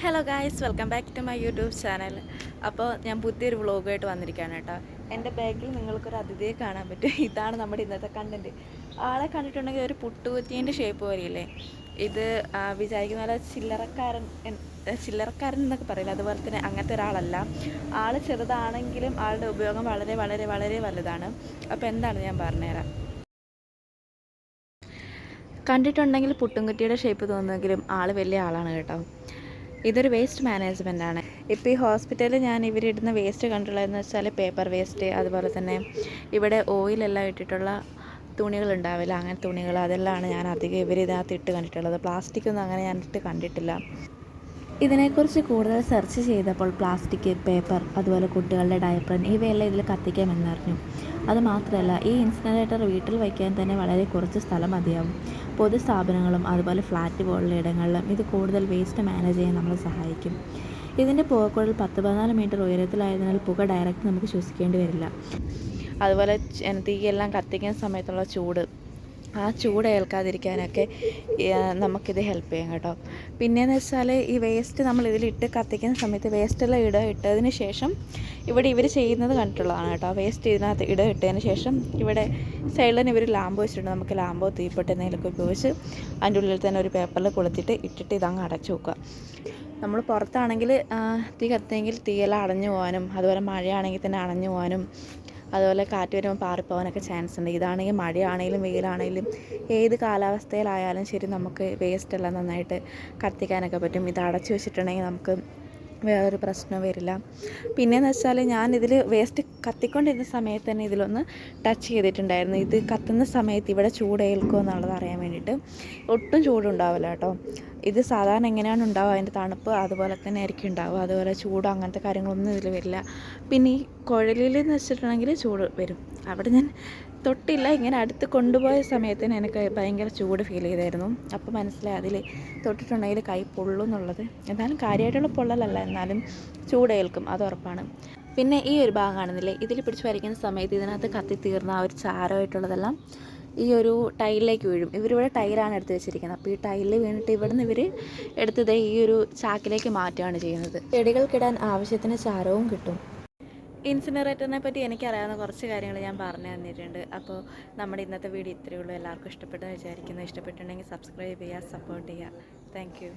Hello guys, welcome back to my YouTube channel. അപ്പോൾ ഞാൻ പുതിയൊരു വ്ളോഗായിട്ട് വന്നിരിക്കുകയാണ് കേട്ടോ. എൻ്റെ ബാക്കിൽ നിങ്ങൾക്കൊരു അതിഥിയെ കാണാൻ പറ്റും. ഇതാണ് നമ്മുടെ ഇന്നത്തെ കണ്ടൻറ്റ്. ആളെ കണ്ടിട്ടുണ്ടെങ്കിൽ ഒരു പുട്ടുകുറ്റീൻ്റെ ഷേപ്പ് പോലെയില്ലേ. ഇത് വിചാരിക്കുന്ന പോലെ ചില്ലറക്കാരൻ എന്നൊക്കെ പറയില്ല, അതുപോലെ തന്നെ അങ്ങനത്തെ ഒരാളല്ല. ആൾ ചെറുതാണെങ്കിലും ആളുടെ ഉപയോഗം വളരെ വളരെ വളരെ വലുതാണ്. അപ്പോൾ എന്താണ് ഞാൻ പറഞ്ഞുതരാം. കണ്ടിട്ടുണ്ടെങ്കിൽ പുട്ടുംകുറ്റിയുടെ ഷേപ്പ് തോന്നുമെങ്കിലും ആൾ വലിയ ആളാണ് കേട്ടോ. ഇതൊരു വേസ്റ്റ് മാനേജ്മെൻറ്റാണ്. ഇപ്പോൾ ഈ ഹോസ്പിറ്റലിൽ ഞാൻ ഇവരിടുന്ന വേസ്റ്റ് കണ്ടുള്ളതെന്ന് വെച്ചാൽ പേപ്പർ വേസ്റ്റ്, അതുപോലെ തന്നെ ഇവിടെ ഓയിലെല്ലാം ഇട്ടിട്ടുള്ള തുണികളുണ്ടാവില്ല, അങ്ങനെ തുണികൾ, അതെല്ലാമാണ് ഞാൻ അധികം ഇവരിതിനകത്ത് ഇട്ട് കണ്ടിട്ടുള്ളത്. പ്ലാസ്റ്റിക്കൊന്നും അങ്ങനെ ഞാൻ ഇട്ട് കണ്ടിട്ടില്ല. ഇതിനെക്കുറിച്ച് കൂടുതൽ സെർച്ച് ചെയ്തപ്പോൾ പ്ലാസ്റ്റിക്, പേപ്പർ, അതുപോലെ കുട്ടികളുടെ ഡയപ്പർ ഇവയെല്ലാം ഇതിൽ കത്തിക്കാമെന്നറിഞ്ഞു. അതുമാത്രമല്ല, ഈ ഇൻസിനറേറ്റർ വീട്ടിൽ വയ്ക്കാൻ തന്നെ വളരെ കുറച്ച് സ്ഥലം മതിയാവും. പൊതുസ്ഥാപനങ്ങളും അതുപോലെ ഫ്ലാറ്റ് പോലുള്ള ഇടങ്ങളിലും ഇത് കൂടുതൽ വേസ്റ്റ് മാനേജ് ചെയ്യാൻ നമ്മളെ സഹായിക്കും. ഇതിൻ്റെ പുകക്കുഴൽ 10-14 മീറ്റർ ഉയരത്തിലായതിനാൽ പുക ഡയറക്റ്റ് നമുക്ക് ശ്വസിക്കേണ്ടി വരില്ല. അതുപോലെ തീയെല്ലാം കത്തിക്കുന്ന സമയത്തുള്ള ചൂട്, ആ ചൂട് ഏൽക്കാതിരിക്കാനൊക്കെ നമുക്കിത് ഹെൽപ്പ് ചെയ്യും കേട്ടോ. പിന്നെയെന്ന് വെച്ചാൽ ഈ വേസ്റ്റ് നമ്മൾ ഇതിലിട്ട് കത്തിക്കുന്ന സമയത്ത് വേസ്റ്റെല്ലാം ഇട്ടതിന് ശേഷം ഇവിടെ ഇവർ ചെയ്യുന്നത് കണ്ടിട്ടുള്ളതാണ് കേട്ടോ. വേസ്റ്റ് ഇതിനകത്ത് ഇട്ടതിന് ശേഷം ഇവിടെ സൈഡിൽ തന്നെ ഇവർ ലാമ്പ് വെച്ചിട്ടുണ്ട്. നമുക്ക് ലാമ്പോ തീപ്പെട്ട് എന്തെങ്കിലുമൊക്കെ ഉപയോഗിച്ച് അതിൻ്റെ ഉള്ളിൽ തന്നെ ഒരു പേപ്പറിൽ കൊളുത്തിട്ട് ഇട്ടിട്ട് ഇതങ്ങ് അടച്ചു വെക്കുക. നമ്മൾ പുറത്താണെങ്കിൽ തീ കത്തിയെങ്കിൽ തീയെല്ലാം അടഞ്ഞു പോകാനും, അതുപോലെ മഴയാണെങ്കിൽ തന്നെ അണഞ്ഞു പോകാനും, അതുപോലെ കാറ്റ് വരുമ്പോൾ പാറിപ്പോകാനൊക്കെ ചാൻസ് ഉണ്ട്. ഇതാണെങ്കിൽ മഴയാണെങ്കിലും വെയിലാണെങ്കിലും ഏത് കാലാവസ്ഥയിലായാലും ശരി നമുക്ക് വേസ്റ്റെല്ലാം നന്നായിട്ട് കത്തിക്കാനൊക്കെ പറ്റും. ഇത് അടച്ചു വെച്ചിട്ടുണ്ടെങ്കിൽ നമുക്ക് വേറൊരു പ്രശ്നം വരില്ല. പിന്നെയെന്ന് വെച്ചാൽ ഞാനിതിൽ വേസ്റ്റ് കത്തിക്കൊണ്ടിരുന്ന സമയത്ത് തന്നെ ഇതിലൊന്ന് ടച്ച് ചെയ്തിട്ടുണ്ടായിരുന്നു. ഇത് കത്തുന്ന സമയത്ത് ഇവിടെ ചൂടേൽക്കുമോ എന്നുള്ളത് അറിയാൻ വേണ്ടിയിട്ട്. ഒട്ടും ചൂടുണ്ടാവില്ല കേട്ടോ. ഇത് സാധാരണ എങ്ങനെയാണ് ഉണ്ടാവുക, അതിൻ്റെ തണുപ്പ് അതുപോലെ തന്നെ ആയിരിക്കും ഉണ്ടാവുക. അതുപോലെ ചൂട് അങ്ങനത്തെ കാര്യങ്ങളൊന്നും ഇതിൽ വരില്ല. പിന്നെ ഈ കുഴലിലെന്ന് വെച്ചിട്ടുണ്ടെങ്കിൽ ചൂട് വരും. അവിടെ ഞാൻ തൊട്ടില്ല, ഇങ്ങനെ അടുത്ത് കൊണ്ടുപോയ സമയത്തിന് എനിക്ക് ഭയങ്കര ചൂട് ഫീൽ ചെയ്തായിരുന്നു. അപ്പോൾ മനസ്സിലായി അതിൽ തൊട്ടിട്ടുണ്ടെങ്കിൽ കൈ പൊള്ളും എന്നുള്ളത്. എന്നാലും കാര്യമായിട്ടുള്ള പൊള്ളലല്ല, എന്നാലും ചൂടേൽക്കും, അത് ഉറപ്പാണ്. പിന്നെ ഈ ഒരു ഭാഗം കാണുന്നില്ലേ, ഇതിൽ പിടിച്ച് വരയ്ക്കുന്ന സമയത്ത് ഇതിനകത്ത് കത്തിത്തീർന്ന ആ ഒരു ചാരമായിട്ടുള്ളതെല്ലാം ഈ ഒരു ടൈലിലേക്ക് വീഴും. ഇവരിവിടെ ടൈലാണ് എടുത്ത് വെച്ചിരിക്കുന്നത്. അപ്പോൾ ഈ ടൈലിൽ വീണിട്ട് ഇവിടുന്ന് ഇവർ എടുത്തത് ഈ ഒരു ചാക്കിലേക്ക് മാറ്റുകയാണ് ചെയ്യുന്നത്. ചെടികൾക്കിടാൻ ആവശ്യത്തിന് ചാരവും കിട്ടും. ഇൻസിനറേറ്ററിനെ പറ്റി എനിക്കറിയാവുന്ന കുറച്ച് കാര്യങ്ങൾ ഞാൻ പറഞ്ഞു തന്നിട്ടുണ്ട്. അപ്പോൾ നമ്മുടെ ഇന്നത്തെ വീഡിയോ ഇത്രയേ ഉള്ളൂ. എല്ലാവർക്കും ഇഷ്ടപ്പെട്ടെന്ന് വിചാരിക്കുന്നു. ഇഷ്ടപ്പെട്ടിട്ടുണ്ടെങ്കിൽ സബ്സ്ക്രൈബ് ചെയ്യുക, സപ്പോർട്ട് ചെയ്യുക. Thank you.